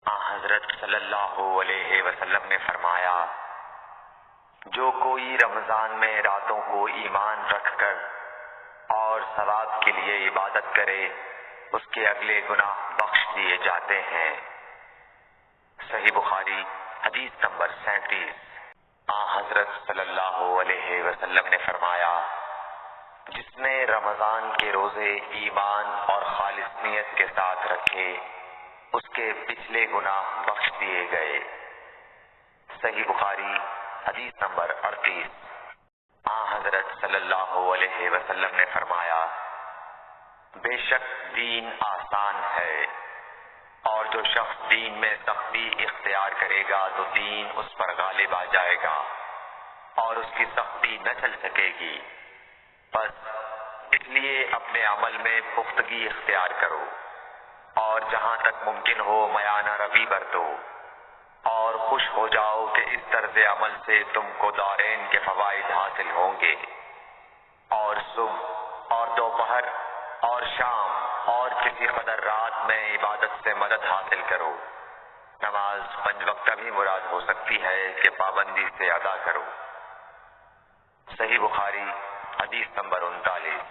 حضرت صلی اللہ علیہ وسلم نے فرمایا، جو کوئی رمضان میں راتوں کو ایمان رکھ کر اور ثواب کے لیے عبادت کرے اس کے اگلے گناہ بخش دیے جاتے ہیں۔ صحیح بخاری حدیث نمبر 37۔ حضرت صلی اللہ علیہ وسلم نے فرمایا، جس نے رمضان کے روزے ایمان اور خالص نیت کے ساتھ رکھے اس کے پچھلے گناہ بخش دیے گئے۔ صحیح بخاری حدیث نمبر 38۔ حضرت صلی اللہ علیہ وسلم نے فرمایا، بے شک دین آسان ہے، اور جو شخص دین میں سختی اختیار کرے گا تو دین اس پر غالب آ جائے گا اور اس کی سختی نہ چل سکے گی۔ بس اس لیے اپنے عمل میں پختگی اختیار کرو اور جہاں تک ممکن ہو میانہ روی برتو، اور خوش ہو جاؤ کہ اس طرز عمل سے تم کو دارین کے فوائد حاصل ہوں گے، اور صبح اور دوپہر اور شام اور کسی قدر رات میں عبادت سے مدد حاصل کرو۔ نماز 5 وقتہ بھی مراد ہو سکتی ہے کہ پابندی سے ادا کرو۔ صحیح بخاری حدیث نمبر 39۔